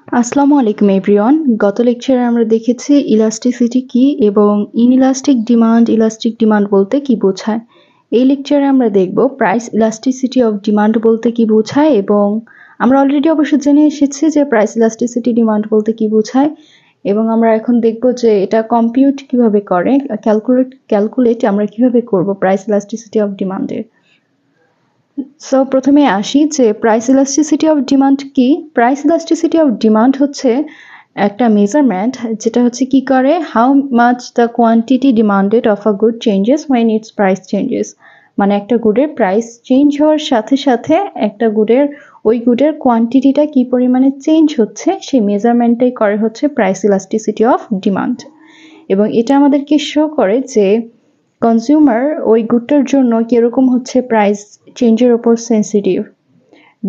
আসসালামু আলাইকুম এভরিওয়ান। গত লেকচারে আমরা দেখেছি ইলাস্টিসিটি কি এবং ইলাস্টিক ডিমান্ড বলতে কি বোঝায়। এই লেকচারে আমরা দেখব প্রাইস ইলাস্টিসিটি অফ ডিমান্ড বলতে কি বোঝায় এবং আমরা অলরেডি অবশ্য জেনে এসেছি যে প্রাইস ইলাস্টিসিটি ডিমান্ড বলতে কি বোঝায় এবং আমরা এখন দেখব যে এটা কম্পিউট কিভাবে করে, ক্যালকুলেট আমরা কিভাবে করব প্রাইস ইলাস্টিসিটি অফ ডিমান্ডের। সো প্রথমে আসি যে প্রাইস ইলাস্টিসিটি অফ ডিমান্ড কি। প্রাইস ইলাস্টিসিটি অফ ডিমান্ড হচ্ছে একটা মেজারমেন্ট যেটা হচ্ছে কি করে, how much the quantity demanded of a good changes when it's price changes. মানে একটা গুডের প্রাইস চেঞ্জ হওয়ার সাথে সাথে একটা ওই গুডের কোয়ান্টিটিটা কি পরিমাণে চেঞ্জ হচ্ছে সেই মেজারমেন্টটাই করে হচ্ছে প্রাইস ইলাস্টিসিটি অফ ডিমান্ড। এবং এটা আমাদেরকে শো করে যে কনজিউমার ওই গুডটার জন্য কিরকম হচ্ছে প্রাইস চেঞ্জের উপর sensitive.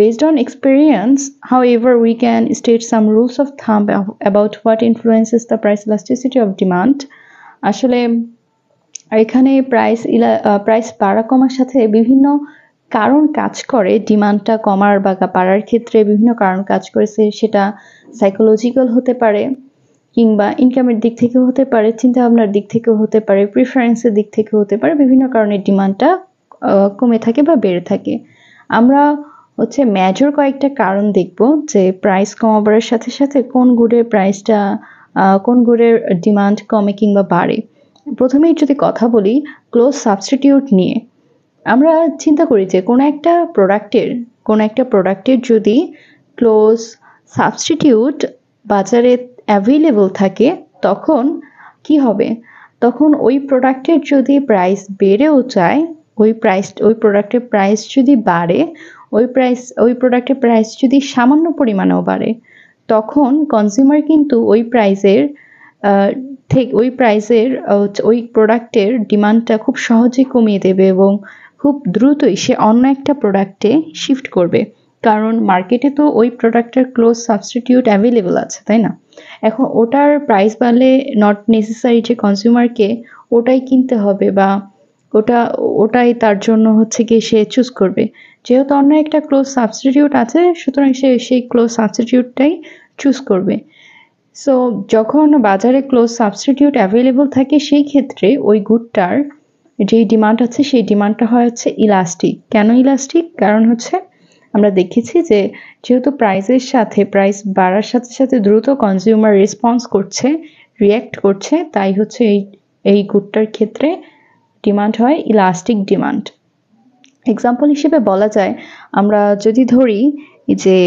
Based on experience, however, we can state some rules of thumb about what influences the price elasticity of demand. আসলে এখানে প্রাইস বাড়া কমার সাথে বিভিন্ন কারণ কাজ করে, ডিমান্ডটা কমার বা বাড়ার ক্ষেত্রে বিভিন্ন কারণ কাজ করেছে। সেটা সাইকোলজিক্যাল হতে পারে, কিংবা ইনকামের দিক থেকেও হতে পারে, চিন্তাভাবনার দিক থেকেও হতে পারে, প্রিফারেন্সের দিক থেকেও হতে পারে। বিভিন্ন কারণে ডিমান্ডটা কমে থাকে বা বেড়ে থাকে। আমরা হচ্ছে মেজর কয়েকটা কারণ দেখব যে প্রাইস কমাবার সাথে সাথে কোন গুডের ডিমান্ড কমে কিংবা বাড়ে। প্রথমেই যদি কথা বলি ক্লোজ সাবস্টিটিউট নিয়ে, আমরা চিন্তা করি যে কোনো একটা প্রোডাক্টের যদি ক্লোজ সাবস্টিটিউট বাজারে অ্যাভেলেবল থাকে তখন কি হবে, তখন ওই প্রোডাক্টের যদি প্রাইস বেড়েও যায়, ওই প্রোডাক্টের প্রাইস যদি বাড়ে, ওই প্রোডাক্টের প্রাইস যদি সামান্য পরিমাণেও বাড়ে, তখন কনজিউমার কিন্তু ওই প্রোডাক্টের ডিমান্ডটা খুব সহজে কমিয়ে দেবে এবং খুব দ্রুতই সে অন্য একটা প্রোডাক্টে শিফট করবে। কারণ মার্কেটে তো ওই প্রোডাক্টের ক্লোজ সাবস্টিটিউট অ্যাভেলেবল আছে, তাই না? এখন ওটার প্রাইস বাড়লে নট নেসেসারি যে কনজিউমারকে ওটাই কিনতে হবে বা ওটাই তার জন্য হচ্ছে গিয়ে সে চুজ করবে। যেহেতু অন্য একটা ক্লোজ সাবস্টিটিউট আছে, সুতরাং সে সেই ক্লোজ সাবস্টিটিউটটাই চুজ করবে। সো যখন বাজারে ক্লোজ সাবস্টিটিউট অ্যাভেলেবল থাকে, সেই ক্ষেত্রে ওই গুডটার যেই ডিমান্ড আছে সেই ডিমান্ডটা হয় হচ্ছে ইলাস্টিক। কেন ইলাস্টিক? কারণ হচ্ছে আমরা দেখেছি যে যেহেতু প্রাইস বাড়ার সাথে সাথে দ্রুত কনজিউমার রিয়্যাক্ট করছে, তাই হচ্ছে এই গুডটার ক্ষেত্রে ডিমান্ড হয় ইলাস্টিক ডিমান্ড। এক্সাম্পল হিসেবে বলা যায়, আমরা যদি ধরি যে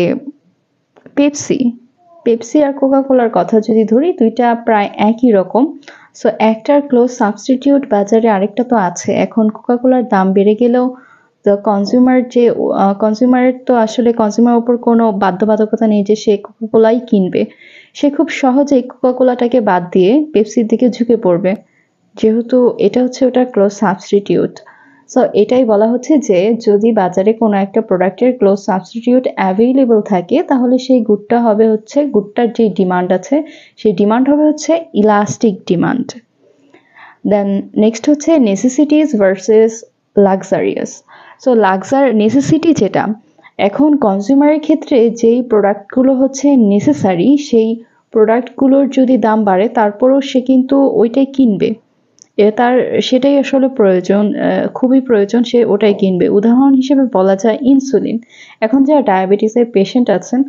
পেপসি আর কোকাকোলার কথা যদি ধরি, দুইটা প্রায় একই রকম। সো একটার ক্লোজ সাবস্টিটিউট বাজারে আরেকটা তো আছে। এখন কোকাকোলার দাম বেড়ে গেলেও কনজিউমারের তো আসলে কনজিউমার উপর কোনো বাধ্যবাধকতা নেই যে সে কোকাকোলাই কিনবে। সে খুব সহজেই কোকাকোলাটাকে বাদ দিয়ে পেপসির দিকে ঝুঁকে পড়বে, যেহেতু এটা হচ্ছে ওটার ক্লোজ সাবস্টিটিউট। সো এটাই বলা হচ্ছে যে যদি বাজারে কোনো একটা প্রোডাক্টের ক্লোজ সাবস্টিটিউট অ্যাভেলেবল থাকে, তাহলে সেই গুডটার যে ডিমান্ড আছে সেই ডিমান্ড হবে হচ্ছে ইলাস্টিক ডিমান্ড। দেন নেক্সট হচ্ছে necessities versus luxurious. So necessity যেটা, এখন কনজিউমারের ক্ষেত্রে যেই প্রোডাক্টগুলো হচ্ছে নেসেসারি, সেই প্রোডাক্টগুলোর যদি দাম বাড়ে তারপরও সে কিন্তু ওইটাই কিনবে। সেটাই আসলে প্রয়োজন, খুবই প্রয়োজন, সে ওটাই কিনবে। উদাহরণ হিসেবে বলা যায় ইনসুলিন। এখন যারা ডায়াবেটিসের পেশেন্ট আছেন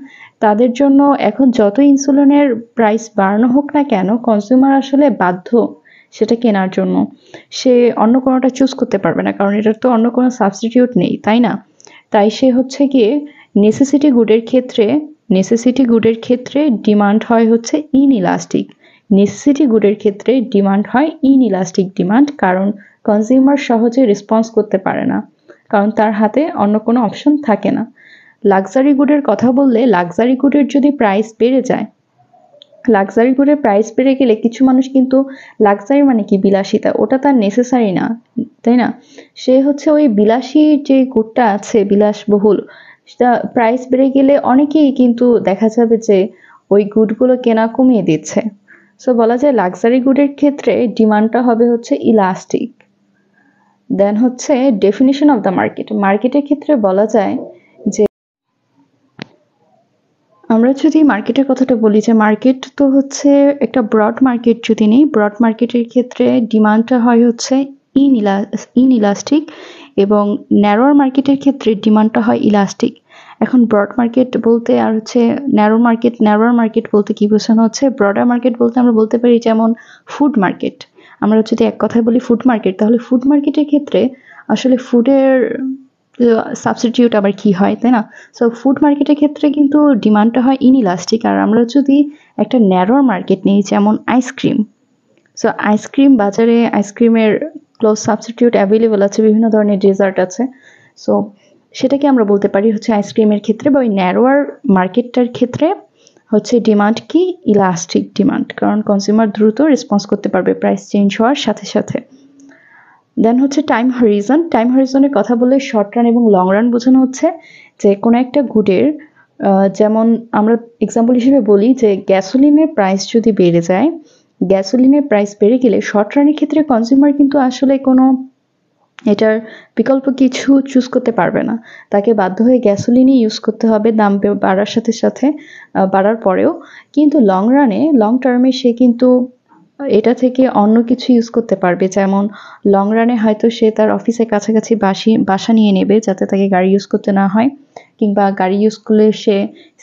তাদের জন্য এখন যত ইনসুলিনের প্রাইস বাড়ানো হোক না কেন, কনজিউমার আসলে বাধ্য সেটা কেনার জন্য। সে অন্য কোনোটা চুজ করতে পারবে না, কারণ এটার তো অন্য কোনো সাবস্টিটিউট নেই, তাই না? তাই সে হচ্ছে গিয়ে নেসেসিটি গুডের ক্ষেত্রে ডিমান্ড হয় হচ্ছে ইনইলাস্টিক ডিমান্ড, কারণ কনজিউমার সহজে রেসপন্স করতে পারে না, কারণ তার হাতে অন্য কোনো অপশন থাকে না। লাক্সারি গুডের কথা বললে, লাক্সারি গুডের যদি প্রাইস বেড়ে যায়, লাক্সারি গুডের প্রাইস বেড়ে গেলে কিছু মানুষ কিন্তু, লাক্সারি মানে কি বিলাসিতা, ওটা তার নেসেসারি না, তাই না? সে হচ্ছে ওই বিলাসী যে গুডটা আছে, বিলাসবহুল, সেটা প্রাইস বেড়ে গেলে অনেকেই কিন্তু দেখা যাবে যে ওই গুডগুলো কেনা কমিয়ে দিচ্ছে। সো বলা যায় লাক্সারি গুডের ক্ষেত্রে ডিমান্ডটা হবে হচ্ছে ইলাস্টিক। দেন হচ্ছে ডেফিনিশন অফ দ্য মার্কেটের ক্ষেত্রে বলা যায় যে আমরা যদি মার্কেটের কথাটা বলি যে মার্কেট তো হচ্ছে একটা ব্রড মার্কেট যদি নেই, ব্রড মার্কেটের ক্ষেত্রে ডিমান্ডটা হয় হচ্ছে ইনইলাস্টিক এবং ন্যারোয়ার মার্কেটের ক্ষেত্রে ডিমান্ডটা হয় ইলাস্টিক। এখন ব্রড মার্কেট বলতে আর হচ্ছে ন্যারোয়ার মার্কেট বলতে কি বোঝানো হচ্ছে? ব্রডার মার্কেট বলতে আমরা বলতে পারি যেমন ফুড মার্কেট। আমরা যদি এক কথায় বলি ফুড মার্কেট, তাহলে ফুড মার্কেটের ক্ষেত্রে আসলে ফুডের সাবস্টিটিউট আবার কি হয়, তাই না? সো ফুড মার্কেটের ক্ষেত্রে কিন্তু ডিমান্ডটা হয় ইনইলাস্টিক। আর আমরা যদি একটা ন্যারোয়ার মার্কেট নিই যেমন আইসক্রিম, সো আইসক্রিম বাজারে আইসক্রিমের ক্লোজ সাবস্টিটিউট অ্যাভেলেবল আছে, বিভিন্ন ধরনের ডেজার্ট আছে। সো সেটাকে আমরা বলতে পারি হচ্ছে আইসক্রিমের ক্ষেত্রে বা ওই ন্যারোয়ার মার্কেটটার ক্ষেত্রে হচ্ছে ডিমান্ড কি ইলাস্টিক ডিমান্ড, কারণ কনজিউমার দ্রুত রেসপন্স করতে পারবে প্রাইস চেঞ্জ হওয়ার সাথে সাথে। দেন হচ্ছে টাইম হরিজন। টাইম হরিজনের কথা বলে শর্ট রান এবং লং রান বোঝানো হচ্ছে যে কোনো একটা গুডের যেমন আমরা এক্সাম্পল হিসেবে বলি যে গ্যাসোলিনের প্রাইস যদি বেড়ে যায়, গ্যাসোলিনের প্রাইস বেড়ে গেলে শর্ট রানের ক্ষেত্রে কনজিউমার কিন্তু আসলে কোনো এটার বিকল্প কিছু চুজ করতে পারবে না, তাকে বাধ্য হয়ে গ্যাসোলিনই ইউজ করতে হবে দাম বাড়ার সাথে সাথে, বাড়ার পরেও। কিন্তু লং টার্মে সে কিন্তু এটা থেকে অন্য কিছু ইউজ করতে পারবে, যেমন লং রানে হয়তো সে তার অফিসের কাছাকাছি বাসা নিয়ে নেবে যাতে তাকে গাড়ি ইউজ করতে না হয়, কিংবা গাড়ি ইউজ করলে সে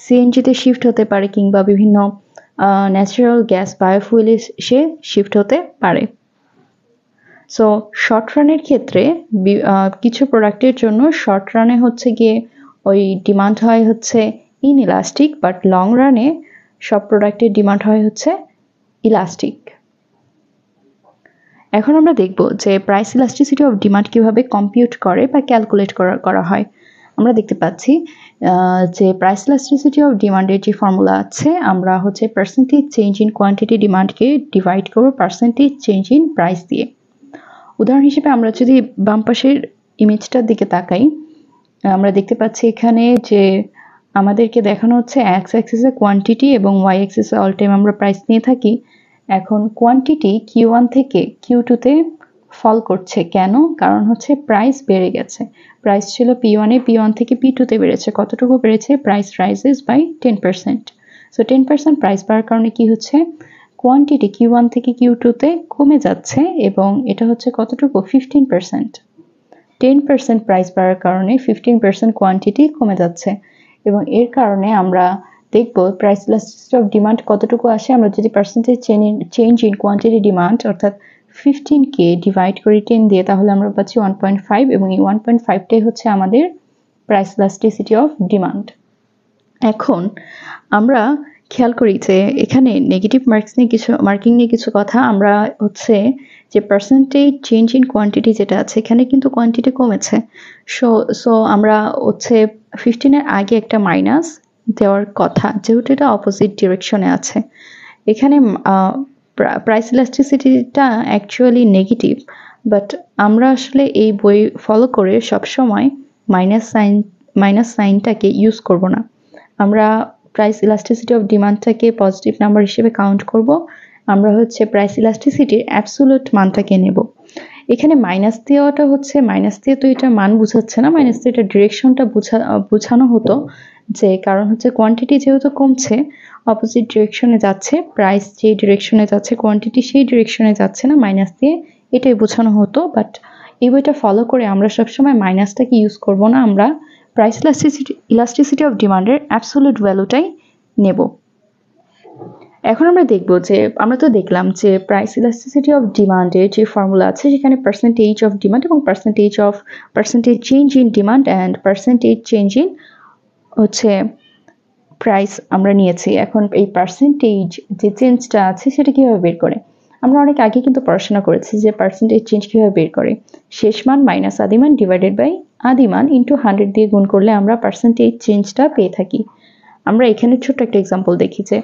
সিএনজিতে শিফট হতে পারে, কিংবা বিভিন্ন ন্যাচারাল গ্যাস বায়োফুয়েলে সে শিফট হতে পারে। সো শর্ট রানের ক্ষেত্রে কিছু প্রোডাক্টের জন্য শর্ট রানে হচ্ছে গিয়ে ওই ডিমান্ড হয় হচ্ছে ইনইলাস্টিক, বাট লং রানে সব প্রোডাক্টের ডিমান্ড হয় হচ্ছে ইলাস্টিক। এখন আমরা দেখব যে প্রাইস ইলাস্টিসিটি অফ ডিমান্ড কিভাবে কম্পিউট করে বা ক্যালকুলেট করা হয়। আমরা দেখতে পাচ্ছি যে প্রাইস ইলাস্টিসিটি অফ ডিমান্ডের যে ফর্মুলা আছে, আমরা হচ্ছে পার্সেন্টেজ চেঞ্জ ইন কোয়ান্টিটি ডিমান্ডকে ডিভাইড করব পার্সেন্টেজ চেঞ্জ ইন প্রাইস দিয়ে। উদাহরণ হিসেবে আমরা যদি বাম পাশের ইমেজটার দিকে তাকাই, আমরা দেখতে পাচ্ছি এখানে যে আমাদেরকে দেখানো হচ্ছে এক্স অ্যাক্সিসে কোয়ান্টিটি এবং ওয়াই অ্যাক্সিসে অল টাইম আমরা প্রাইস নিয়ে থাকি। এখন কোয়ান্টিটি Q1 থেকে Q2 তে ফল করছে কেন? কারণ হচ্ছে প্রাইস বেড়ে গেছে। প্রাইস ছিল P1 এ, P1 থেকে P2 তে বেড়েছে। কতটুকু বেড়েছে? Price rises by 10%। So 10% price বাড়ার কারণে কি হচ্ছে? কোয়ান্টিটি Q1 থেকে Q2 তে কমে যাচ্ছে এবং এটা হচ্ছে কতটুকু? 15%। 10% প্রাইস বাড়ার কারণে 15% কোয়ান্টিটি কমে যাচ্ছে এবং এর কারণে আমরা দেখব প্রাইস ইলাস্টিসিটি অফ ডিমান্ড কতটুকু আসে। আমরা যদি percentage change in quantity demand অর্থাৎ 15কে ডিভাইড করি 10 দিয়ে, তাহলে আমরা পাচ্ছি 1.5 এবং এই 1.5টাই হচ্ছে আমাদের প্রাইস ইলাস্টিসিটি অফ ডিমান্ড। এখন আমরা খেয়াল করি যে এখানে নেগেটিভ মার্কিং নিয়ে কিছু কথা। আমরা হচ্ছে যে পার্সেন্টেজ চেঞ্জ ইন কোয়ান্টিটি যেটা আছে, এখানে কিন্তু কোয়ান্টিটি কমেছে। সো আমরা হচ্ছে 15 এর আগে একটা মাইনাস দেওয়ার কথা, যেহেতু এটা অপোজিট ডিরেকশনে আছে। এখানে প্রাইস ইলাস্টিসিটিটা অ্যাকচুয়ালি নেগেটিভ, বাট আমরা আসলে এই বই ফলো করে সবসময় মাইনাস সাইনটাকে ইউজ করব না। আমরা প্রাইস ইলাস্টিসিটি অফ ডিমান্ডটাকে পজিটিভ নাম্বার হিসেবে কাউন্ট করব। আমরা হচ্ছে প্রাইস ইলাস্টিসিটির অ্যাবসোলিউট মানটাকে নেব। এখানে মাইনাস দেওয়াটা হচ্ছে, মাইনাস দিয়ে তো এটা মান বোঝাচ্ছে না, মাইনাস দিয়ে এটা ডিরেকশনটা বোঝানো হতো, যে কারণ হচ্ছে কোয়ান্টিটি যেহেতু কমছে অপোজিট ডিরেকশনে যাচ্ছে, প্রাইস যে ডিরেকশনে যাচ্ছে কোয়ান্টিটি সেই ডিরেকশনে যাচ্ছে না, মাইনাস দিয়ে এটাই বোঝানো হতো। বাট এই বইটা ফলো করে আমরা সবসময় মাইনাসটাকে ইউজ করব না, আমরা প্রাইস ইলাস্টিসিটি অফ ডিমান্ডের অ্যাবসোলিউট ভ্যালুটাই নেব। এখন আমরা দেখব যে আমরা তো দেখলাম যে প্রাইস ইলাস্টিসিটি অফ ডিমান্ডের যে ফর্মুলা আছে সেখানে পার্সেন্টেজ অফ ডিমান্ড এবং percentage change in demand and percentage change in হচ্ছে প্রাইস আমরা নিয়েছি। এখন এই পার্সেন্টেজ যে চেঞ্জটা আছে সেটা কিভাবে বের করে? আমরা অনেক আগে কিন্তু পড়াশোনা করেছি যে পার্সেন্টেজ চেঞ্জ কিভাবে বের করে। শেষ মান মাইনাস আদিমান ডিভাইডেড বাই আদিমান ইন্টু 100 দিয়ে গুণ করলে আমরা পার্সেন্টেজ চেঞ্জটা পেয়ে থাকি। আমরা এখানে ছোট্ট একটা এক্সাম্পল দেখি যে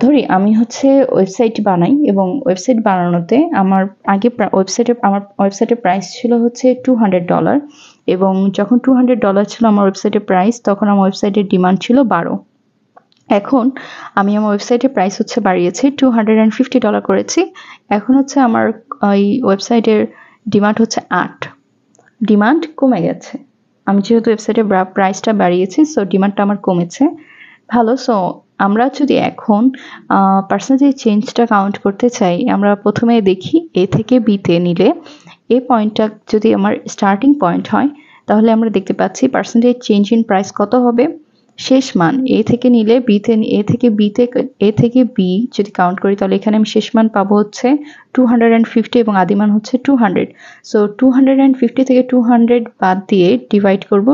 ধরি আমি হচ্ছে ওয়েবসাইট বানাই এবং ওয়েবসাইট বানানোতে আমার আগে ওয়েবসাইটের প্রাইস ছিল হচ্ছে $200 এবং যখন $200 ছিল আমার ওয়েবসাইটের প্রাইস, তখন আমার ওয়েবসাইটের ডিমান্ড ছিল 12। এখন আমি আমার ওয়েবসাইটের প্রাইস হচ্ছে বাড়িয়েছি, $250 করেছি। এখন হচ্ছে আমার এই ওয়েবসাইটের ডিমান্ড হচ্ছে 8। ডিমান্ড কমে গেছে। আমি যেহেতু ওয়েবসাইটের প্রাইসটা বাড়িয়েছি, সো ডিমান্ডটা আমার কমেছে। ভালো। সো আমরা যদি এখন পার্সেন্টেজ চেঞ্জটা কাউন্ট করতে চাই, আমরা প্রথমে দেখি এ থেকে বিতে নিলে এই পয়েন্টটা যদি আমার স্টার্টিং পয়েন্ট হয়, তাহলে আমরা দেখতে পাচ্ছি পার্সেন্টেজ চেঞ্জ ইন প্রাইস কত হবে, শেষ মান এ থেকে নিলে বিতে, এ থেকে বি যদি কাউন্ট করি তাহলে এখানে আমি শেষ মান পাবো হচ্ছে 250 এবং আদি মান হচ্ছে 200। সো 250 থেকে 200 বাদ দিয়ে ডিভাইড করব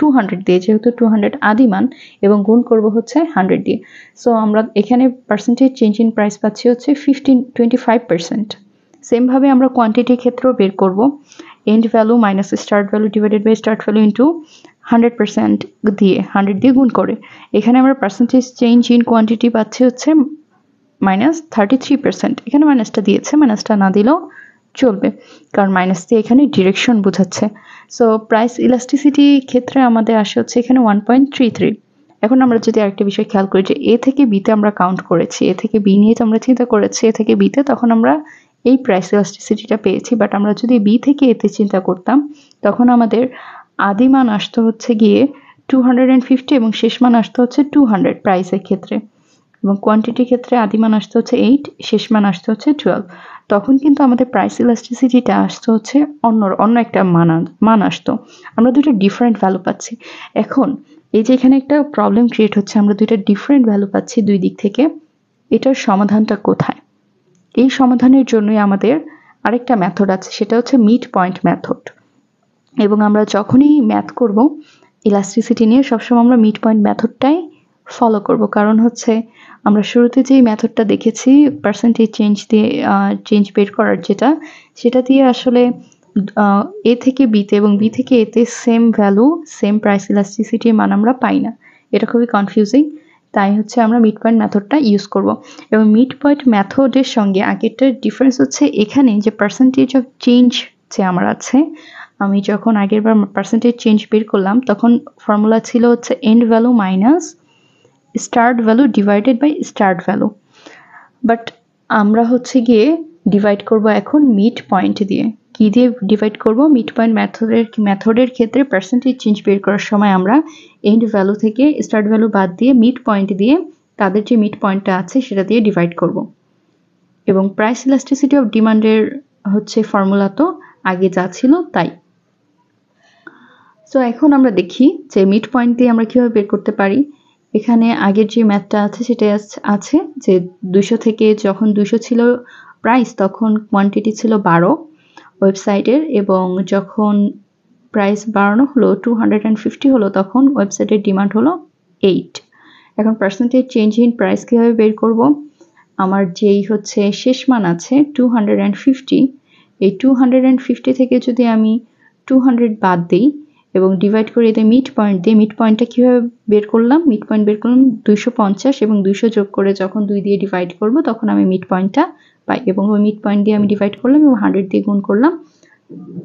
200 দিয়ে, যেহেতু 200 আদি মান, এবং গুণ করব হচ্ছে 100 দিয়ে। সো আমরা এখানে পার্সেন্টেজ চেঞ্জ ইন প্রাইস পাচ্ছি হচ্ছে 25%। সেম ভাবে আমরা কোয়ান্টিটির ক্ষেত্রেও বের করব, end value minus start value divided by start value into 100% দিয়ে 100 দিয়ে গুণ করে এখানে আমরা পার্সেন্টেজ চেঞ্জ ইন কোয়ান্টিটি পাচ্ছি হচ্ছে -33%। এখানে মাইনাসটা দিয়েছে, মাইনাসটা না দিলেও চলবে কারণ মাইনাস দিয়ে এখানে ডিরেকশন বোঝাচ্ছে। সো প্রাইস ইলাস্টিসিটি ক্ষেত্রে আমাদের আসে হচ্ছে এখানে 1.33। এখন আমরা যদি আরেকটা বিষয় খেয়াল করি যে এ থেকে বিতে আমরা কাউন্ট করেছি, এ থেকে বি নিয়ে তো আমরা চিন্তা করেছি এ থেকে বিতে, তখন আমরা এই প্রাইস ইলাস্টিসিটিটা পেয়েছি। বাট আমরা যদি বি থেকে এতে চিন্তা করতাম তখন আমাদের আদি মান আসতো হচ্ছে গিয়ে 250 এবং শেষ মান আসতো হচ্ছে 200 প্রাইসের ক্ষেত্রে, এবং কোয়ান্টিটির ক্ষেত্রে আদি মান আসতো হচ্ছে 8, শেষ মান আসতো হচ্ছে 12। তখন কিন্তু আমাদের প্রাইস ইলাস্টিসিটিটা আসতো হচ্ছে অন্য একটা মান আসতো, আমরা দুটো ডিফারেন্ট ভ্যালু পাচ্ছি। এখন এই যে এখানে একটা প্রবলেম ক্রিয়েট হচ্ছে, আমরা দুইটা ডিফারেন্ট ভ্যালু পাচ্ছি দুই দিক থেকে, এটার সমাধানটা কোথায়? এই সমাধানের জন্যই আমাদের আরেকটা মেথড আছে, সেটা হচ্ছে মিড পয়েন্ট মেথড। এবং আমরা যখনই ম্যাথ করব ইলাস্টিসিটি নিয়ে সবসময় আমরা মিড পয়েন্ট মেথডটাই ফলো করব, কারণ হচ্ছে আমরা শুরুতে যেই মেথডটা দেখেছি পার্সেন্টেজ চেঞ্জ বের করার সেটা দিয়ে আসলে এ থেকে বিতে এবং বি থেকে এতে সেম ভ্যালু সেম প্রাইস ইলাস্টিসিটির মান আমরা পাই না, এটা খুবই কনফিউজিং। তাই হচ্ছে আমরা মিড পয়েন্ট মেথডটা ইউজ করব। এবং মিড পয়েন্ট মেথডের সঙ্গে আগেরটার ডিফারেন্স হচ্ছে এখানে যে পার্সেন্টেজ অফ চেঞ্জ যে আমার আছে, আমি যখন আগের বার পার্সেন্টেজ চেঞ্জ বের করলাম তখন ফর্মুলা ছিল হচ্ছে end value minus start value divided by start value. But আমরা হচ্ছে গিয়ে ডিভাইড করব এখন মিড পয়েন্ট দিয়ে। কি দিয়ে ডিভাইড করব? মিড পয়েন্ট মেথডের ক্ষেত্রে পার্সেন্টেজ চেঞ্জ বের করার সময় আমরা এন্ড ভ্যালু থেকে স্টার্ট ভ্যালু বাদ দিয়ে মিড পয়েন্ট দিয়ে তাদের যে মিড পয়েন্টটা আছে সেটা দিয়ে ডিভাইড করব। এবং প্রাইস ইলাস্টিসিটি অফ ডিমান্ডের হচ্ছে ফর্মুলা তো আগে যা ছিল তাই। সো এখন আমরা দেখি যে মিড পয়েন্ট দিয়ে আমরা কিভাবে বের করতে পারি। এখানে আগের যে ম্যাথটা আছে সেটা আছে যে 200 থেকে যখন 200 ছিল প্রাইস তখন কোয়ান্টিটি ছিল 12 ওয়েবসাইটের, এবং যখন প্রাইস বাড়ানো হলো 250 হলো তখন ওয়েবসাইটের ডিমান্ড হলো 8। এখন পার্সেন্টেজ চেঞ্জ ইন প্রাইস কিভাবে বের করব? আমার যেই হচ্ছে শেষ মান আছে 250, এই 250 থেকে যদি আমি 200 বাদ দিই এবং ডিভাইড করে এতে মিড পয়েন্ট দিয়ে, মিড পয়েন্টটা কিভাবে বের করলাম? মিড পয়েন্ট বের করলাম 250 এবং 200 যোগ করে যখন 2 দিয়ে ডিভাইড করব তখন আমি মিড পয়েন্টটা পাই, এবং ওই মিড পয়েন্ট দিয়ে আমি ডিভাইড করলাম এবং 100 দিয়ে গুণ করলাম।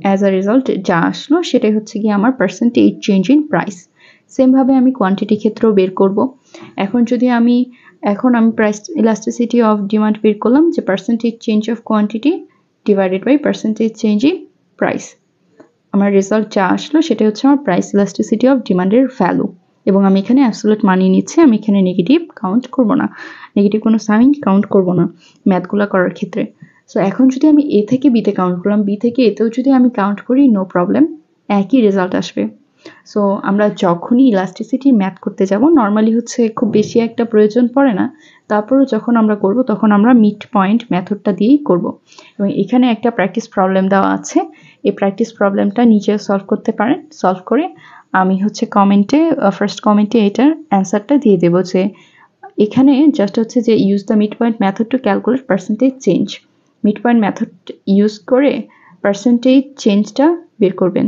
অ্যাজ আ রেজাল্ট যা আসলো সেটাই হচ্ছে গিয়ে আমার percentage change in price. Same ভাবে আমি কোয়ান্টিটি ক্ষেত্রেও বের করব। এখন আমি প্রাইস ইলাস্টিসিটি অফ ডিমান্ড বের করলাম যে percentage change of quantity divided by percentage change in price. আমার রেজাল্ট যা আসলো সেটা হচ্ছে আমার প্রাইস ইলাস্টিসিটি অফ ডিমান্ডের ভ্যালু, এবং আমি এখানে অ্যাবসলিউট মানিয়ে নিচ্ছি, আমি এখানে নেগেটিভ কাউন্ট করব না, নেগেটিভ কোনো সাইন কাউন্ট করব না ম্যাথগুলো করার ক্ষেত্রে। সো এখন যদি আমি এ থেকে বিতে কাউন্ট করলাম, বি থেকে এতেও যদি আমি কাউন্ট করি নো প্রবলেম, একই রেজাল্ট আসবে। সো আমরা যখনই ইলাস্টিসিটির ম্যাথ করতে যাব নর্মালি হচ্ছে খুব বেশি একটা প্রয়োজন পড়ে না, তারপরও যখন আমরা করব তখন আমরা মিড পয়েন্ট মেথডটা দিয়েই করব। এবং এখানে একটা প্র্যাকটিস প্রবলেম দেওয়া আছে, এই প্র্যাকটিস প্রবলেমটা নিজে সলভ করতে পারেন। সলভ করে আমি হচ্ছে ফার্স্ট কমেন্টে এটার অ্যান্সারটা দিয়ে দেবো যে এখানে জাস্ট হচ্ছে যে use the mid point method to calculate percentage change, mid point method use করে পার্সেন্টেজ চেঞ্জটা বের করবেন।